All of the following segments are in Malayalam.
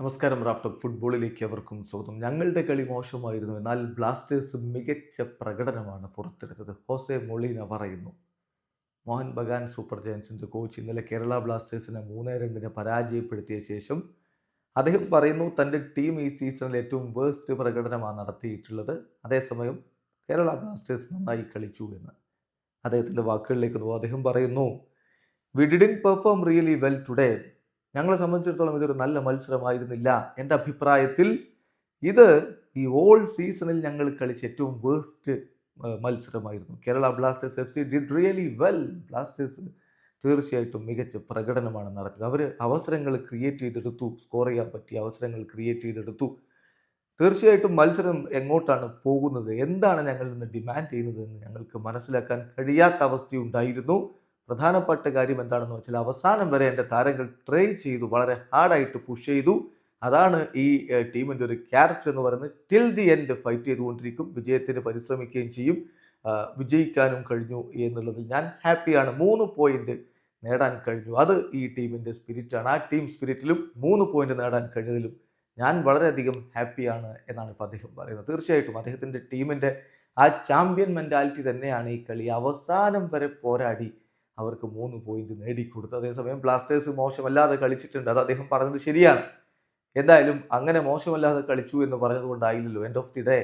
നമസ്കാരം റാഫ്റ്റോക്ക് ഫുട്ബോളിലേക്ക് അവർക്കും സ്വാഗതം. ഞങ്ങളുടെ കളി മോശമായിരുന്നു, എന്നാൽ ബ്ലാസ്റ്റേഴ്സ് മികച്ച പ്രകടനമാണ് പുറത്തെടുത്തത്. ഹോസെ മൊളീന പറയുന്നു. മോഹൻ ബഗാൻ സൂപ്പർ ജയൻസിന്റെ കോച്ച് ഇന്നലെ കേരള ബ്ലാസ്റ്റേഴ്സിനെ 3-2 പരാജയപ്പെടുത്തിയ ശേഷം അദ്ദേഹം പറയുന്നു തൻ്റെ ടീം ഈ സീസണിൽ ഏറ്റവും വേസ്റ്റ് പ്രകടനമാണ് നടത്തിയിട്ടുള്ളത്. അതേസമയം കേരള ബ്ലാസ്റ്റേഴ്സ് നന്നായി കളിച്ചു എന്ന് അദ്ദേഹത്തിൻ്റെ വാക്കുകളിലേക്ക് പോകും. അദ്ദേഹം പറയുന്നു, we didn't perform really well today. ഞങ്ങളെ സംബന്ധിച്ചിടത്തോളം ഇതൊരു നല്ല മത്സരമായിരുന്നില്ല. എൻ്റെ അഭിപ്രായത്തിൽ ഇത് ഈ ഓൾ സീസണിൽ ഞങ്ങൾ കളിച്ച ഏറ്റവും വേസ്റ്റ് മത്സരമായിരുന്നു. Kerala Blasters FC did really well. Blasters തീർച്ചയായിട്ടും മികച്ച പ്രകടനമാണ് നടത്തിയത്. അവർ അവസരങ്ങൾ ക്രിയേറ്റ് ചെയ്തെടുത്തു, സ്കോർ ചെയ്യാൻ പറ്റിയ അവസരങ്ങൾ ക്രിയേറ്റ് ചെയ്തെടുത്തു. തീർച്ചയായിട്ടും മത്സരം എങ്ങോട്ടാണ് പോകുന്നത്, എന്താണ് ഞങ്ങളിൽ നിന്ന് ഡിമാൻഡ് ചെയ്യുന്നത് എന്ന് ഞങ്ങൾക്ക് മനസ്സിലാക്കാൻ കഴിയാത്ത അവസ്ഥയുണ്ടായിരുന്നു. പ്രധാനപ്പെട്ട കാര്യം എന്താണെന്ന് വെച്ചാൽ അവസാനം വരെ എൻ്റെ താരങ്ങൾ ട്രൈ ചെയ്തു, വളരെ ഹാർഡായിട്ട് പുഷ് ചെയ്തു. അതാണ് ഈ ടീമിൻ്റെ ഒരു ക്യാരക്ടർ എന്ന് പറയുന്നത്. ടിൽ ദി എൻഡ് ഫൈറ്റ് ചെയ്തുകൊണ്ടിരിക്കും, വിജയത്തിന് പരിശ്രമിക്കുകയും ചെയ്യും. വിജയിക്കാനും കഴിഞ്ഞു എന്നുള്ളതിൽ ഞാൻ ഹാപ്പിയാണ്. 3 പോയിന്റ് നേടാൻ കഴിഞ്ഞു, അത് ഈ ടീമിൻ്റെ സ്പിരിറ്റാണ്. ആ ടീം സ്പിരിറ്റിലും 3 പോയിന്റ് നേടാൻ കഴിഞ്ഞതിലും ഞാൻ വളരെയധികം ഹാപ്പിയാണ് എന്നാണ് ഇപ്പോൾ അദ്ദേഹം പറയുന്നത്. തീർച്ചയായിട്ടും അദ്ദേഹത്തിൻ്റെ ടീമിൻ്റെ ആ ചാമ്പ്യൻ മെൻറ്റാലിറ്റി തന്നെയാണ് ഈ കളി അവസാനം വരെ പോരാടി അവർക്ക് 3 പോയിന്റ് നേടിക്കൊടുത്തു. അതേസമയം ബ്ലാസ്റ്റേഴ്സ് മോശമല്ലാതെ കളിച്ചിട്ടുണ്ട്, അത് അദ്ദേഹം പറഞ്ഞത് ശരിയാണ്. എന്തായാലും അങ്ങനെ മോശമല്ലാതെ കളിച്ചു എന്ന് പറഞ്ഞതുകൊണ്ടായില്ലല്ലോ end of the day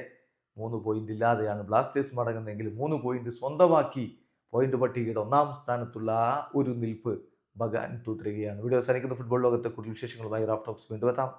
3 point ഇല്ലാതെയാണ് ബ്ലാസ്റ്റേഴ്സ് മടങ്ങുന്നതെങ്കിൽ 3 പോയിന്റ് സ്വന്തമാക്കി പോയിന്റ് പട്ടികയുടെ 1-ാം സ്ഥാനത്തുള്ള ആ ഒരു നിൽപ്പ് ബഗാൻ തുടരുകയാണ്. വീഡിയോ അവസാനിക്കുന്ന ഫുട്ബോൾ ലോകത്തെ കൂടുതൽ വിശേഷങ്ങളുമായി റാഫ് ടോക്സ് വീണ്ടും എത്താം.